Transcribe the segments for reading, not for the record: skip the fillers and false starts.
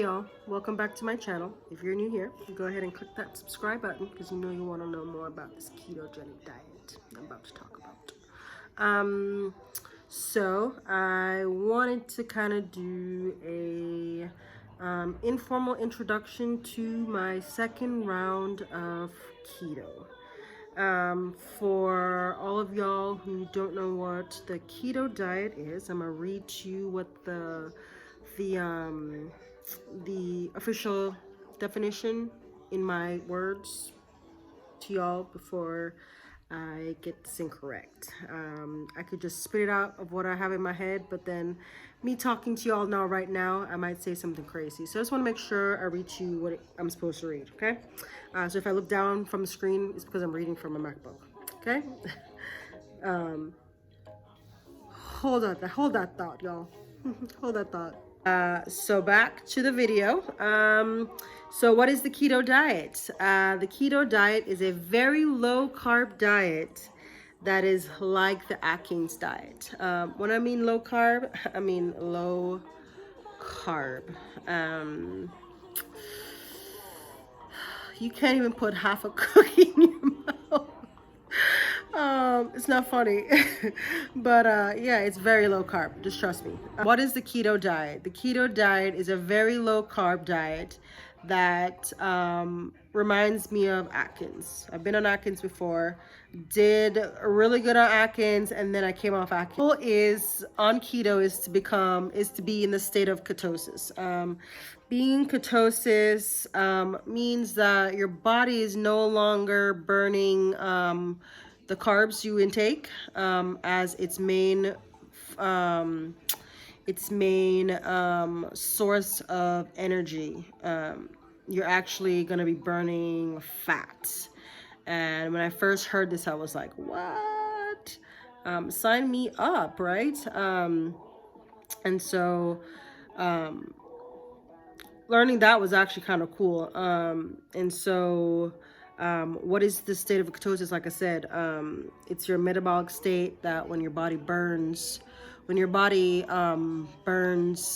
y'all, welcome back to my channel. If you're new here, go ahead and click that subscribe button because you know you want to know more about this ketogenic diet I'm about to talk about. So I wanted to kind of do a informal introduction to my second round of keto. For all of y'all who don't know what the keto diet is, I'm gonna read to you what the official definition in my words to y'all before I get this incorrect. I could just spit it out of what I have in my head, but then me talking to y'all now right now, I might say something crazy. So I just want to make sure I read you what I'm supposed to read, okay? So if I look down from the screen, it's because I'm reading from a MacBook, okay? Hold that thought, y'all. Hold that thought. So back to the video. So what is the keto diet? The keto diet is a very low carb diet that is like the Atkins diet. When I mean low carb, I mean low carb. You can't even put half a cookie in your mouth. It's not funny, but yeah, it's very low carb. Just trust me. What is the keto diet? The keto diet is a very low carb diet that reminds me of Atkins. I've been on Atkins before, did really good on Atkins, and then I came off Atkins. The goal is on keto is to be in the state of ketosis. Being in ketosis means that your body is no longer burning the carbs you intake as its main source of energy. You're actually going to be burning fat. And when I first heard this, I was like, what? Sign me up, right? And so learning that was actually kind of cool. And so what is the state of ketosis? Like I said, it's your metabolic state that when your body burns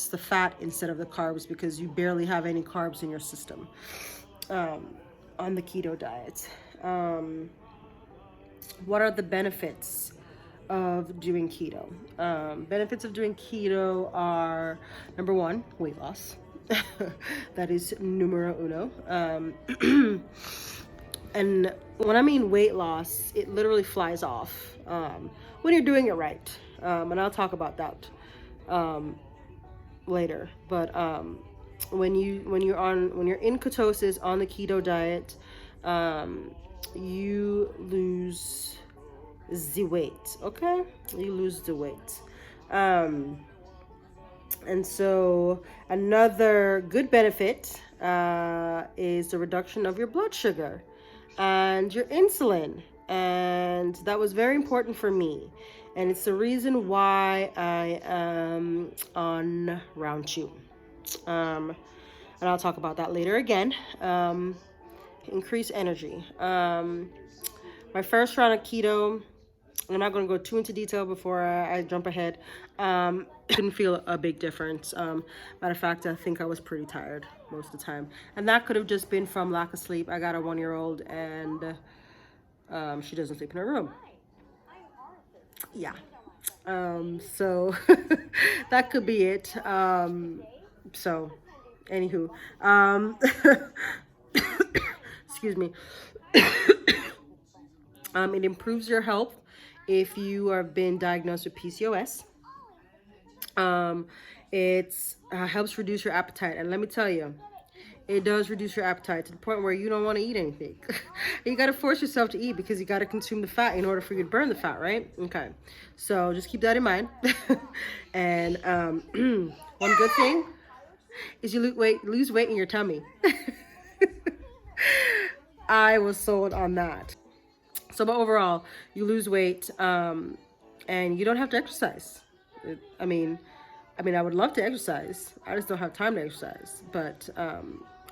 the fat instead of the carbs, because you barely have any carbs in your system on the keto diet. What are the benefits of doing keto? Benefits of doing keto are, number one, weight loss. That is numero uno. And when I mean weight loss, it literally flies off when you're doing it right. And I'll talk about that later. But when you're in ketosis on the keto diet, you lose the weight. Okay, you lose the weight. And so another good benefit is the reduction of your blood sugar and your insulin. And that was very important for me. And it's the reason why I am on round 2. And I'll talk about that later again. Increase energy. My first round of keto, I'm not going to go too into detail before I jump ahead. Didn't feel a big difference. Matter of fact, I think I was pretty tired most of the time. And that could have just been from lack of sleep. I got a 1-year-old and she doesn't sleep in her room. Yeah. So that could be it. So anywho, excuse me. It improves your health if you have been diagnosed with PCOS. It helps reduce your appetite. And let me tell you, it does reduce your appetite to the point where you don't want to eat anything. You got to force yourself to eat because you got to consume the fat in order for you to burn the fat, right? Okay. So just keep that in mind. And one good thing is you lose weight in your tummy. I was sold on that. So, but overall, you lose weight, and you don't have to exercise. I mean, I would love to exercise. I just don't have time to exercise. But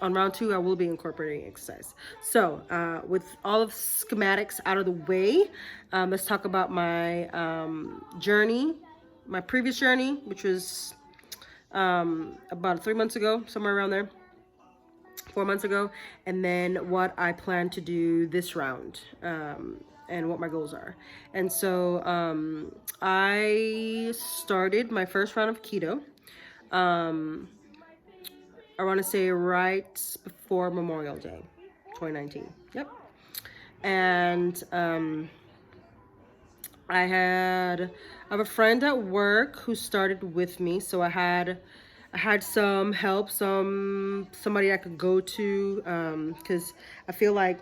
on round 2, I will be incorporating exercise. So, with all of the schematics out of the way, let's talk about my journey, my previous journey, which was about 3 months ago, somewhere around there, 4 months ago, and then what I plan to do this round, and what my goals are. And so I started my first round of keto. I want to say right before Memorial Day, 2019. Yep. And I have a friend at work who started with me, so I had some help, somebody I could go to, because I feel like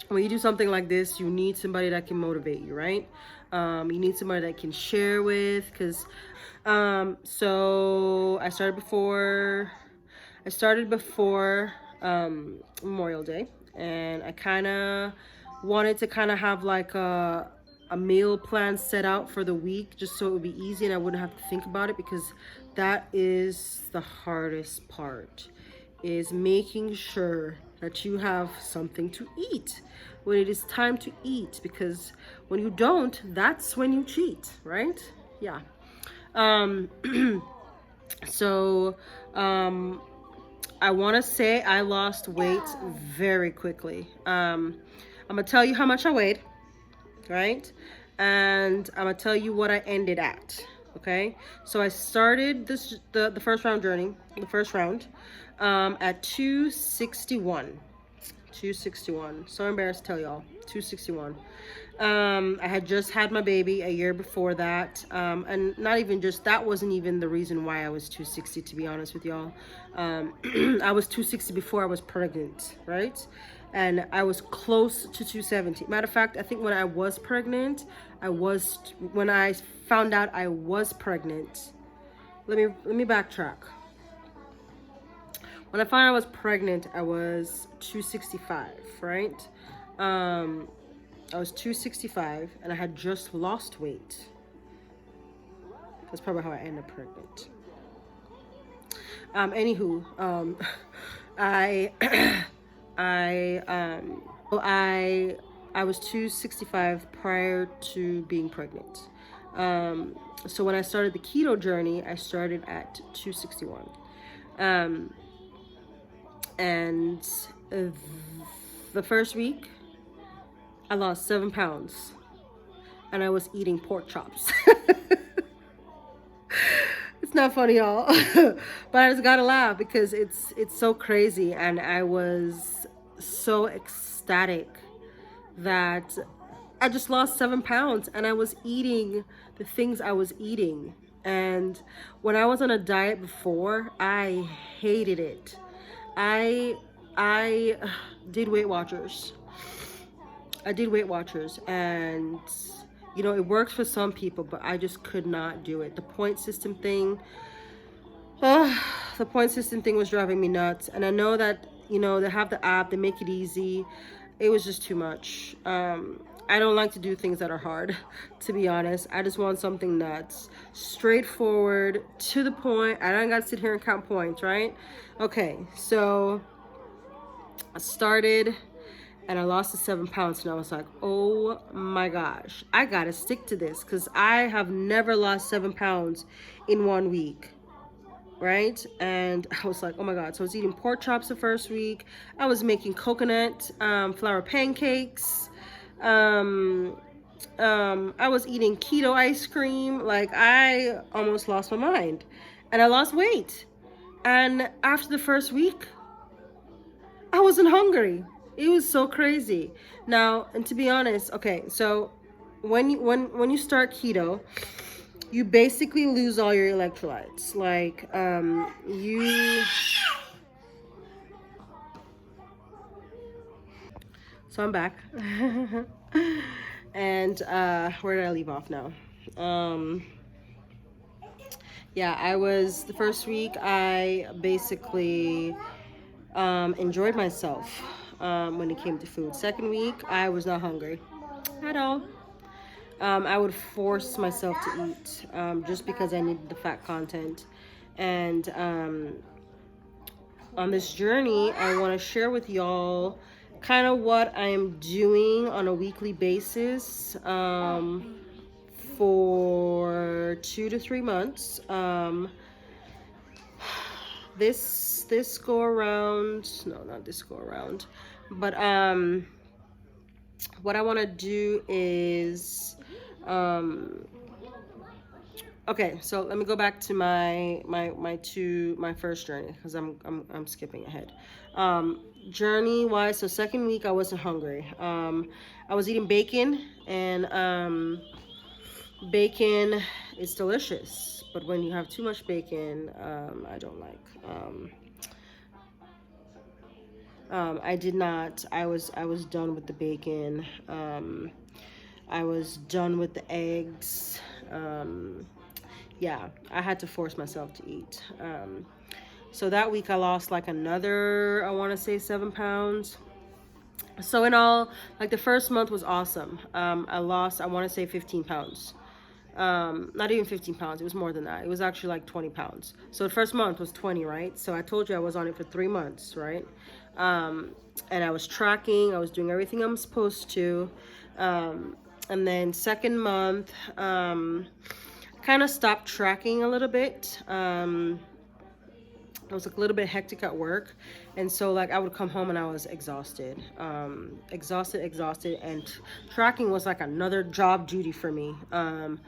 when you do something like this, you need somebody that can motivate you, right? You need somebody that can share with, because so I started before Memorial Day, and I kind of wanted to kind of have like a meal plan set out for the week, just so it would be easy and I wouldn't have to think about it, because that is the hardest part, is making sure that you have something to eat when it is time to eat, because when you don't, that's when you cheat, right? Yeah. So I want to say I lost weight very quickly. I'm gonna tell you how much I weighed, right? And I'm gonna tell you what I ended at. Okay, so I started the first round journey, the first round, at 261. 261. So embarrassed to tell y'all. 261. I had just had my baby a year before that. And not even just, that wasn't even the reason why I was 260, to be honest with y'all. I was 260 before I was pregnant, right? And I was close to 270. Matter of fact, I think when I was pregnant, when I found out I was pregnant, let me backtrack. When I found out I was pregnant, I was 265, right? I was 265 and I had just lost weight. That's probably how I ended up pregnant. Anywho, I was 265 prior to being pregnant. So when I started the keto journey, I started at 261. And the first week, I lost 7 pounds, and I was eating pork chops. It's not funny, y'all, but I just gotta laugh because it's so crazy, and I was so ecstatic that I just lost 7 pounds, and I was eating the things I was eating. And when I was on a diet before, I hated it. I did Weight Watchers. And you know, it works for some people, but I just could not do it. The point system thing was driving me nuts. And I know that, you know, they have the app, they make it easy. It was just too much. I don't like to do things that are hard, to be honest. I just want something that's straightforward, to the point. I don't gotta sit here and count points, right? Okay, so I started and I lost the 7 pounds, and I was like, oh my gosh, I gotta stick to this, because I have never lost 7 pounds in 1 week, right? And I was like, oh my god. So I was eating pork chops the first week. I was making coconut flour pancakes. I was eating keto ice cream. Like, I almost lost my mind, and I lost weight. And after the first week, I wasn't hungry. It was so crazy. Now, and to be honest, okay, so when you start keto, you basically lose all your electrolytes. Like, So I'm back. And where did I leave off now? Yeah, the first week, I basically enjoyed myself when it came to food. Second week, I was not hungry at all. I would force myself to eat just because I needed the fat content. And on this journey, I want to share with y'all kind of what I am doing on a weekly basis for 2 to 3 months. this go around, no, not this go around, but what I want to do is okay, so let me go back to my first journey, because I'm skipping ahead. Journey wise, so second week I wasn't hungry. I was eating bacon, and bacon is delicious, but when you have too much bacon, I don't like. I did not. I was done with the bacon. I was done with the eggs. Yeah, I had to force myself to eat. So that week I lost like another, I want to say 7 pounds. So in all, like the first month was awesome. I lost, I want to say 15 pounds. Not even 15 pounds. It was more than that. It was actually like 20 pounds. So the first month was 20, right? So I told you I was on it for 3 months, right? And I was tracking, I was doing everything I'm supposed to. And then second month, kind of stopped tracking a little bit. I was like a little bit hectic at work, and so like I would come home and I was exhausted, exhausted, and tracking was like another job duty for me. And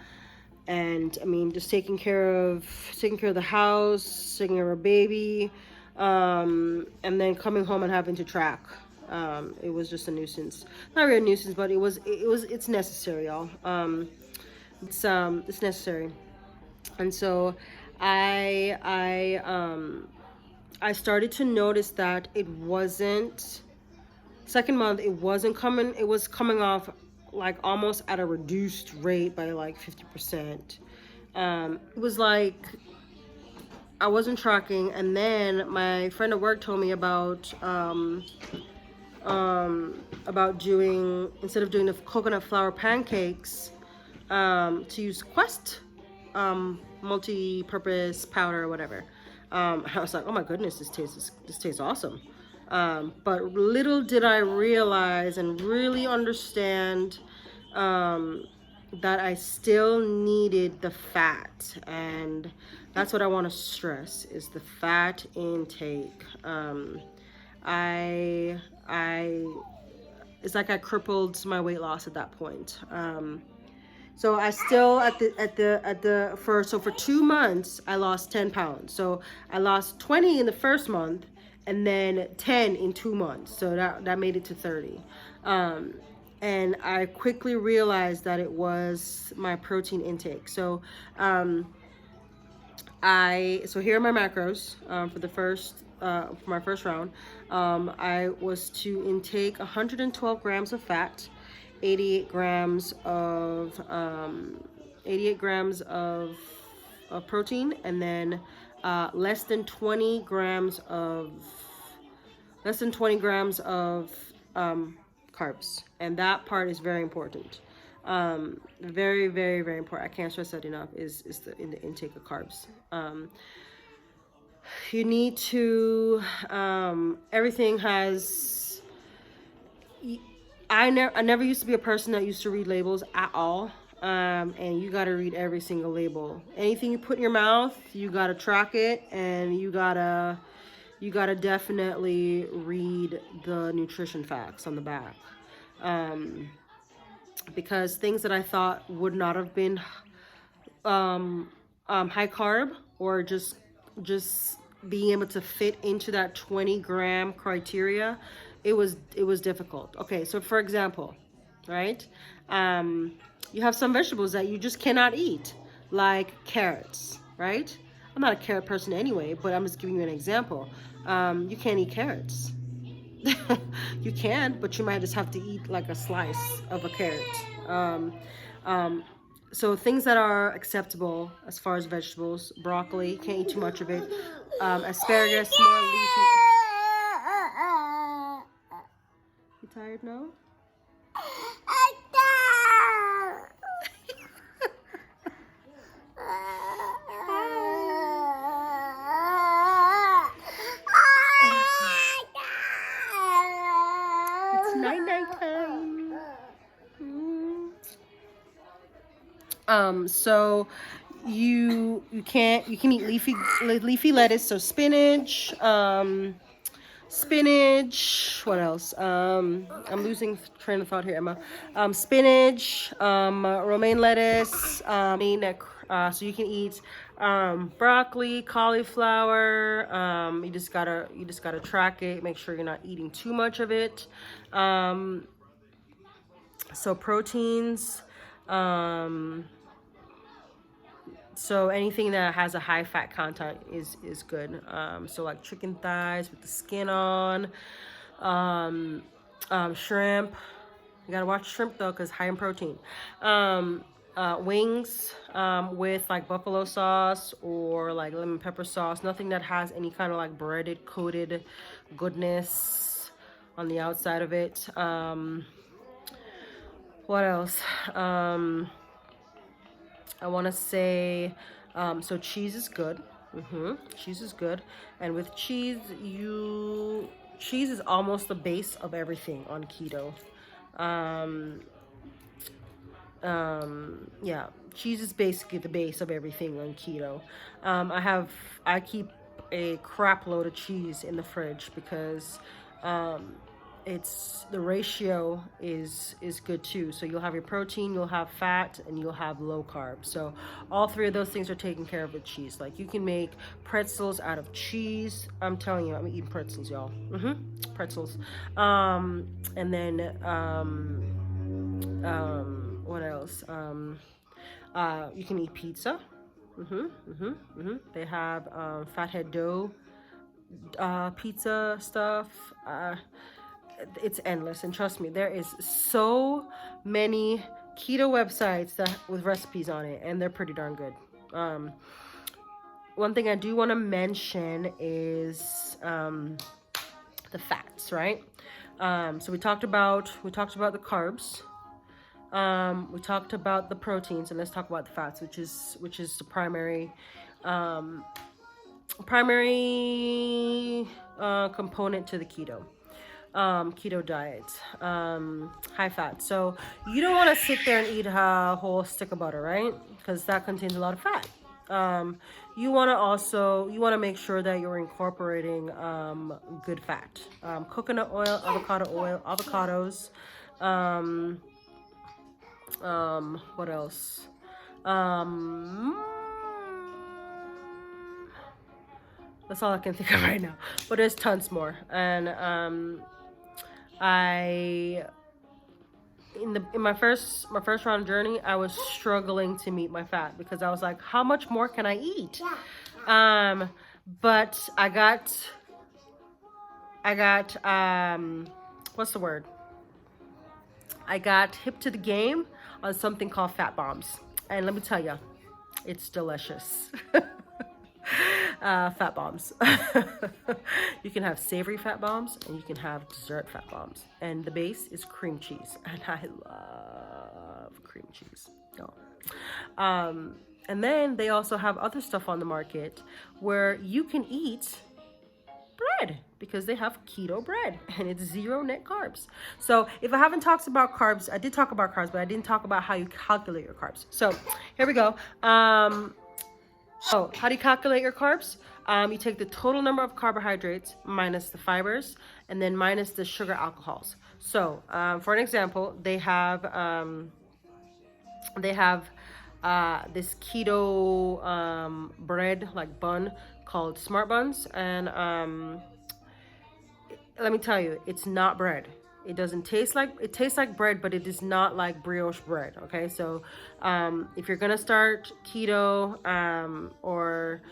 I mean, just taking care of the house, taking care of a baby, and then coming home and having to track. It was just a nuisance. Not really a nuisance, but it's necessary, y'all. It's necessary. And so I started to notice that it wasn't, second month, it was coming off like almost at a reduced rate by like 50%. It was like I wasn't tracking, and then my friend at work told me about doing, instead of doing the coconut flour pancakes, to use Quest multi-purpose powder or whatever. I was like, oh my goodness, this tastes awesome. But little did I realize and really understand that I still needed the fat, and that's what I want to stress, is the fat intake. It's like I crippled my weight loss at that point. So I still for 2 months I lost 10 pounds. So I lost 20 in the first month, and then 10 in 2 months. So that made it to 30. And I quickly realized that it was my protein intake. So here are my macros for my first round. I was to intake 112 grams of fat, 88 grams of protein, and then less than 20 grams of carbs. And that part is very important. Very, very, very important. I can't stress that enough, is the intake of carbs. You need to, everything has, I never used to be a person that used to read labels at all. And you got to read every single label. Anything you put in your mouth, you got to track it, and you got to definitely read the nutrition facts on the back. Because things that I thought would not have been high carb, or just being able to fit into that 20-gram criteria, it was difficult. Okay, so for example, right, you have some vegetables that you just cannot eat, like carrots, right? I'm not a carrot person anyway, but I'm just giving you an example. You can't eat carrots. You can, but you might just have to eat like a slice of a carrot. So things that are acceptable as far as vegetables: broccoli, can't eat too much of it. Asparagus, more leafy. You tired now? It's night time. So you can eat leafy lettuce, so spinach, spinach, what else? I'm losing train of thought here, Emma. Spinach, romaine lettuce, so you can eat broccoli, cauliflower. You just gotta track it, make sure you're not eating too much of it. So proteins, so anything that has a high fat content is good. So like chicken thighs with the skin on, shrimp. You gotta watch shrimp though, cause high in protein. Wings with like buffalo sauce or like lemon pepper sauce. Nothing that has any kind of like breaded, coated goodness on the outside of it. What else? I want to say, so cheese is good. Cheese is good. And with cheese, cheese is almost the base of everything on keto. Yeah, cheese is basically the base of everything on keto. I keep a crap load of cheese in the fridge because, the ratio is good too. So you'll have your protein, you'll have fat, and you'll have low carb. So all three of those things are taken care of with cheese. Like you can make pretzels out of cheese. I'm telling you, I'm eating pretzels, y'all. Pretzels. And then what else? You can eat pizza. They have fathead dough pizza stuff. It's endless, and trust me, there is so many keto websites that with recipes on it, and they're pretty darn good. One thing I do want to mention is the fats, right? So we talked about the carbs. We talked about the proteins, and let's talk about the fats, which is the primary component to the keto diet. High fat. So you don't want to sit there and eat a whole stick of butter, right? Because that contains a lot of fat. You want to make sure that you're incorporating good fat. Coconut oil, avocado oil, avocados. What else? That's all I can think of right now. But there's tons more. And in my first round journey, I was struggling to meet my fat because I was like, how much more can I eat? But I got what's the word? I got hip to the game on something called fat bombs. And let me tell you, it's delicious. Fat bombs. You can have savory fat bombs and you can have dessert fat bombs. And the base is cream cheese. And I love cream cheese. Oh. And then they also have other stuff on the market where you can eat bread because they have keto bread and it's zero net carbs. So if I haven't talked about carbs, I did talk about carbs, but I didn't talk about how you calculate your carbs. So here we go. So how do you calculate your carbs? You take the total number of carbohydrates minus the fibers and then minus the sugar alcohols. So for an example, they have this keto bread like bun called Smart Buns, and let me tell you, it's not bread. It tastes like bread, but it is not like brioche bread. Okay, so if you're gonna start keto or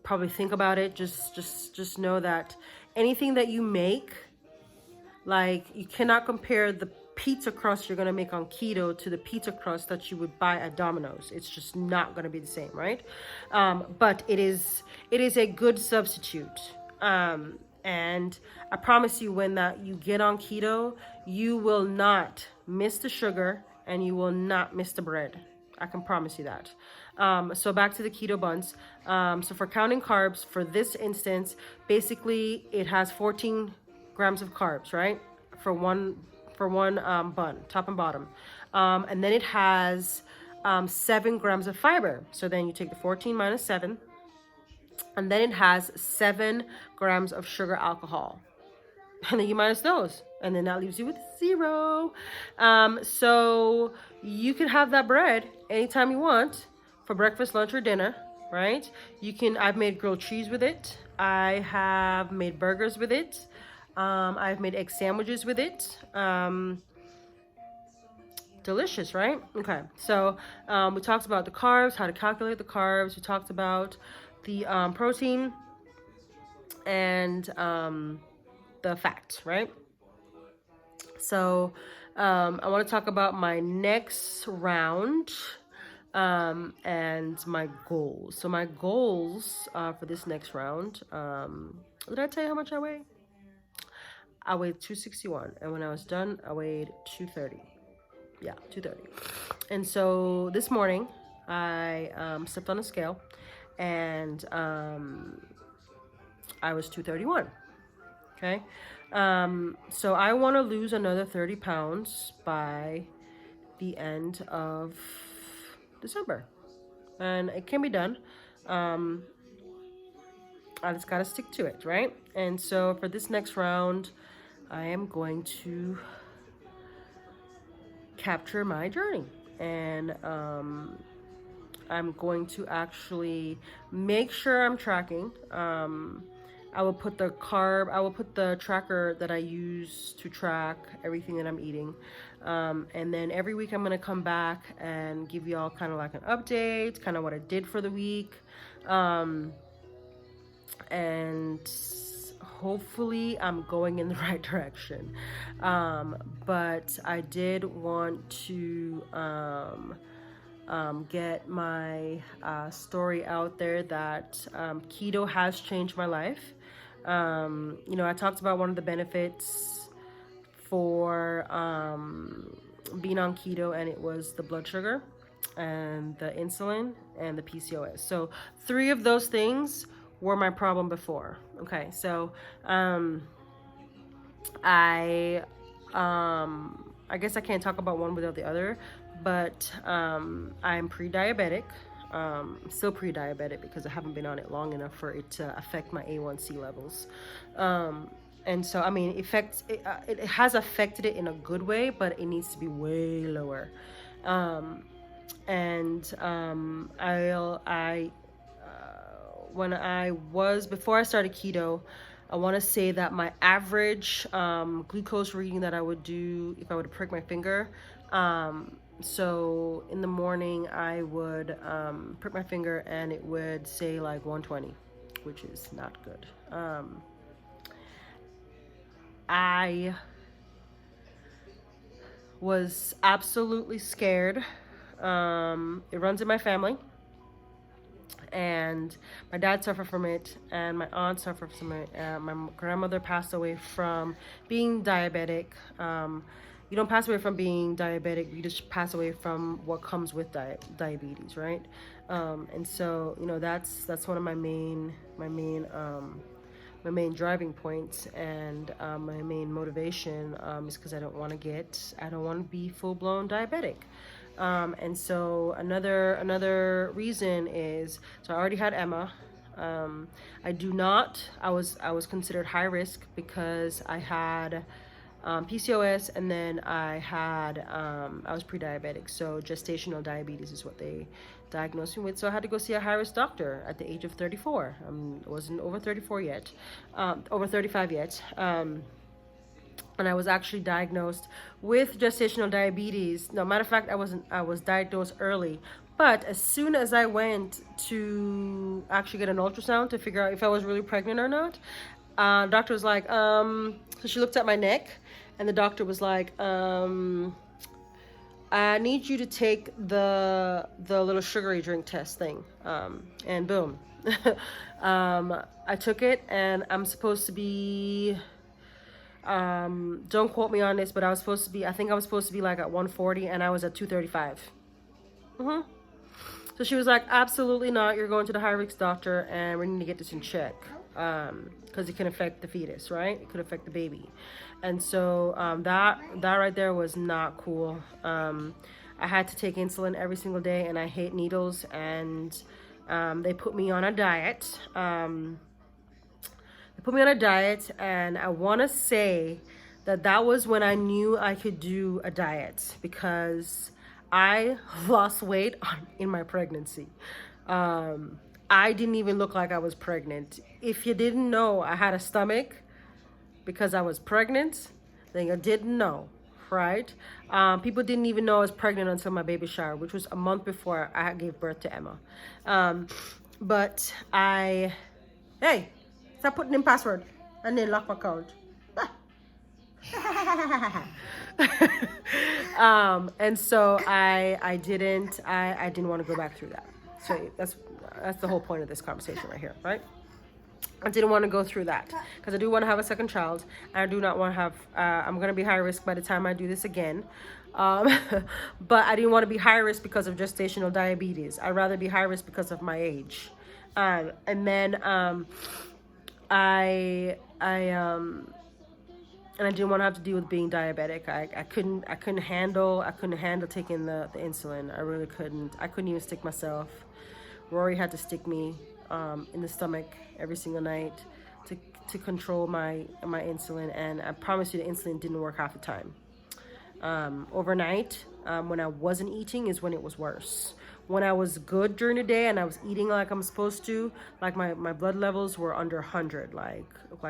probably think about it, just know that anything that you make, like you cannot compare the pizza crust you're gonna make on keto to the pizza crust that you would buy at Domino's. It's just not gonna be the same, right? But it is a good substitute. And I promise you, when you get on keto, you will not miss the sugar and you will not miss the bread. I can promise you that. So back to the keto buns. So for counting carbs, for this instance, basically it has 14 grams of carbs, right? For one bun, top and bottom. And then it has 7 grams of fiber. So then you take the 14 minus 7, and then it has 7 grams of sugar alcohol. And then you minus those, and then that leaves you with 0. So you can have that bread anytime you want for breakfast, lunch, or dinner, right? I've made grilled cheese with it. I have made burgers with it. I've made egg sandwiches with it. Delicious, right? Okay, so we talked about the carbs, how to calculate the carbs. We talked about the protein and the fat, right? So I want to talk about my next round and my goals. So my goals for this next round, did I tell you how much I weigh? I weighed 261, and when I was done, I weighed 230. Yeah, 230. And so this morning, I stepped on a scale, and I was 231. Okay, so I want to lose another 30 pounds by the end of December, and it can be done. I just gotta stick to it, right? And so for this next round, I am going to capture my journey, and I'm going to actually make sure I'm tracking. I will put the tracker that I use to track everything that I'm eating. And then every week I'm going to come back and give you all kind of like an update, kind of what I did for the week. And hopefully I'm going in the right direction. But I did want to get my story out there that keto has changed my life. I talked about one of the benefits for being on keto, and it was the blood sugar and the insulin and the PCOS. So 3 of those things were my problem before. Okay, so I guess I can't talk about one without the other, but I'm pre-diabetic. Still pre-diabetic because I haven't been on it long enough for it to affect my A1C levels. And so, I mean, it has affected it in a good way, but it needs to be way lower. Before I started keto, I want to say that my average glucose reading that I would do if I would prick my finger, so in the morning I would prick my finger and it would say like 120, which is not good. I was absolutely scared. It runs in my family, and my dad suffered from it, and my aunt suffered from it. My grandmother passed away from being diabetic. You don't pass away from being diabetic, you just pass away from what comes with diabetes, right? And so, that's one of my main driving points, and my main motivation is because I don't want to be full-blown diabetic. And so another reason is, so I already had Emma. I was considered high risk because I had PCOS, and then I was pre-diabetic, so gestational diabetes is what they diagnosed me with. So I had to go see a high-risk doctor at the age of 34. I wasn't over 34 yet, over 35 yet. And I was actually diagnosed with gestational diabetes. No, matter of fact, I was diagnosed early. But as soon as I went to actually get an ultrasound to figure out if I was really pregnant or not, doctor was like, so she looked at my neck, and the doctor was like, I need you to take the little sugary drink test thing. And boom. I took it, and I'm supposed to be, don't quote me on this, but I think I was supposed to be like at 140, and I was at 235. So she was like, absolutely not. You're going to the high-risk doctor, and we need to get this in check. Because it can affect the fetus, right? It could affect the baby. And so that right there was not cool. I had to take insulin every single day, and I hate needles, and they put me on a diet. And I want to say that that was when I knew I could do a diet, because I lost weight in my pregnancy. I didn't even look like I was pregnant. If you didn't know I had a stomach because I was pregnant, then you didn't know, right? People didn't even know I was pregnant until my baby shower, which was a month before I gave birth to Emma. But hey, stop putting in password and then lock my account. And so I didn't want to go back through that. So that's the whole point of this conversation right here, right? I didn't want to go through that because I do want to have a second child. And I do not want to have, I'm going to be high risk by the time I do this again. But I didn't want to be high risk because of gestational diabetes. I'd rather be high risk because of my age. And then I didn't want to have to deal with being diabetic. I couldn't handle taking the insulin. I really couldn't. I couldn't even stick myself. Rory had to stick me in the stomach every single night to control my insulin, and I promise you the insulin didn't work half the time. Overnight, when I wasn't eating is when it was worse. When I was good during the day and I was eating like I'm supposed to, like my blood levels were under 100, like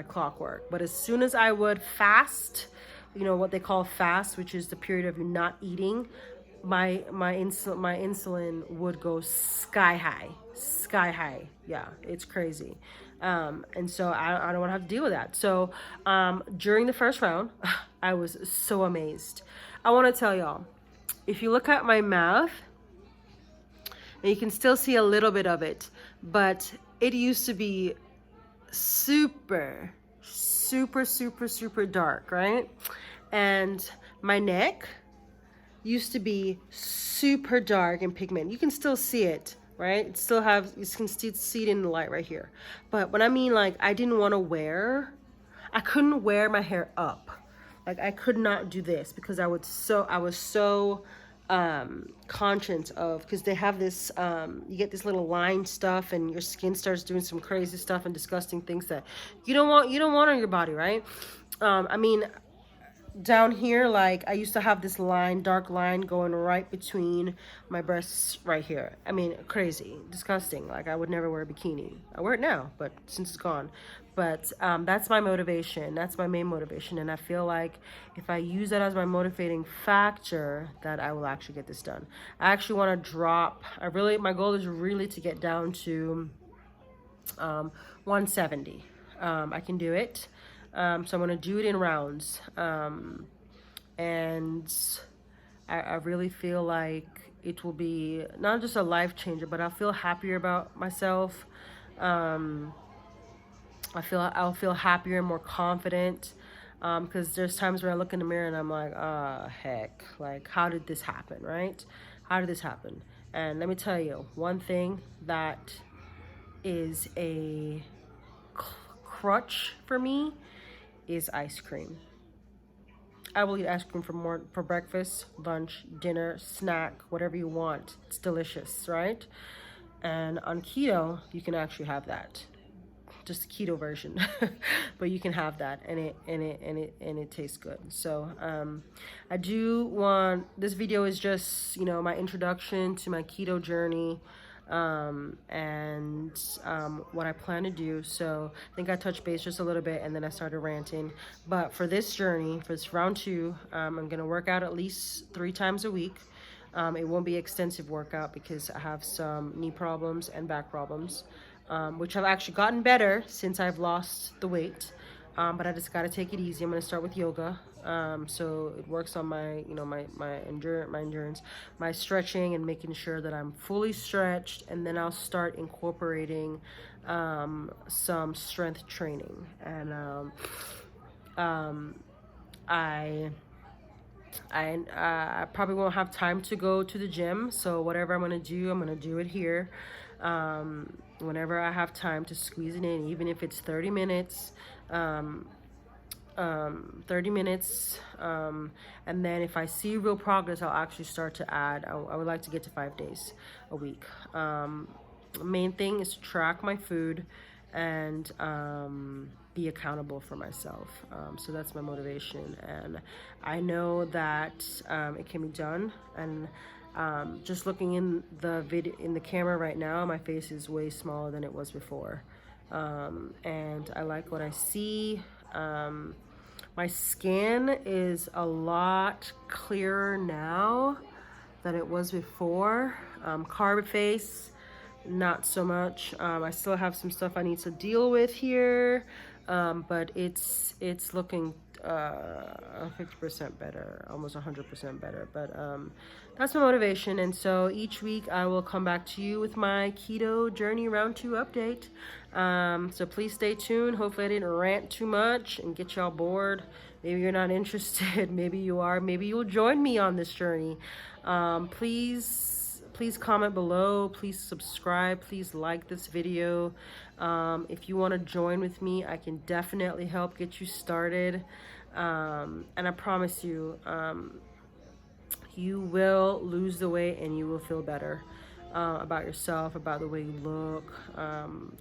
clockwork. But as soon as I would fast, what they call fast, which is the period of you not eating, my insulin would go sky high. Yeah, it's crazy. And so I don't want to have to deal with that. So during the first round, I was so amazed. I want to tell y'all, if you look at my mouth, and you can still see a little bit of it, but it used to be super dark, right? And my neck used to be super dark and pigmented. You can still see it, right? You can still see it in the light right here. But when I mean, like, I couldn't wear my hair up. Like, I could not do this because I was so conscious of, because they have this you get this little line stuff and your skin starts doing some crazy stuff and disgusting things that you don't want on your body, right? I mean, down here, like, I used to have this dark line going right between my breasts right here. I mean, crazy, disgusting. Like, I would never wear a bikini. I wear it now, but since it's gone. But that's my motivation. That's my main motivation. And I feel like if I use that as my motivating factor, that I will actually get this done. I actually want to drop, my goal is really to get down to 170. I can do it. So I'm going to do it in rounds. And I really feel like it will be not just a life changer, but I'll feel happier about myself. I'll feel happier and more confident. Because there's times where I look in the mirror and I'm like, heck, like, how did this happen, right? How did this happen? And let me tell you, one thing that is a crutch for me is ice cream. I will eat ice cream for breakfast, lunch, dinner, snack, whatever you want. It's delicious, right? And on keto, you can actually have that. Just the keto version, but you can have that, and it tastes good. So I do want, this video is just my introduction to my keto journey. And what I plan to do. So I think I touched base just a little bit and then I started ranting. But for this journey, for this round 2, I'm going to work out at least 3 times a week. It won't be extensive workout because I have some knee problems and back problems, which have actually gotten better since I've lost the weight. But I just got to take it easy. I'm going to start with yoga. So it works on my, my endurance, my stretching, and making sure that I'm fully stretched. And then I'll start incorporating some strength training. And I probably won't have time to go to the gym. So whatever I'm going to do, I'm going to do it here. Whenever I have time to squeeze it in, even if it's 30 minutes, 30 minutes. And then if I see real progress, I'll actually start to add. I would like to get to 5 days a week. The main thing is to track my food and be accountable for myself. So that's my motivation. And I know that it can be done. And just looking in the video, in the camera right now, my face is way smaller than it was before. And I like what I see. My skin is a lot clearer now than it was before. Carb face, not so much. I still have some stuff I need to deal with here, but it's looking 50% better, almost 100% better. But that's my motivation, and so each week I will come back to you with my keto journey round 2 update. So please stay tuned. Hopefully I didn't rant too much and get y'all bored. Maybe you're not interested. Maybe you are. Maybe you'll join me on this journey. Please comment below. Please subscribe. Please like this video. If you want to join with me, I can definitely help get you started. And I promise you, you will lose the weight and you will feel better about yourself, about the way you look.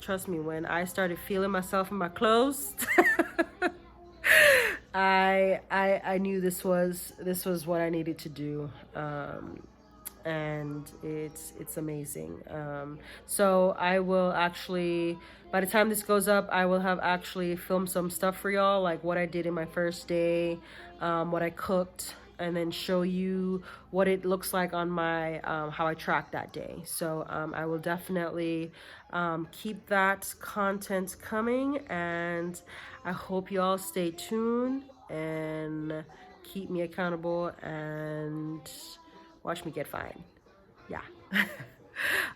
Trust me, when I started feeling myself in my clothes, I knew this was what I needed to do. And it's amazing. So I will actually, by the time this goes up, I will have actually filmed some stuff for y'all, like what I did in my first day, what I cooked, and then show you what it looks like on my how I tracked that day. So I will definitely keep that content coming, and I hope y'all stay tuned and keep me accountable and watch me get fine. Yeah.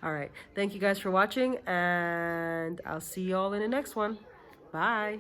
All right. Thank you guys for watching, and I'll see y'all in the next one. Bye.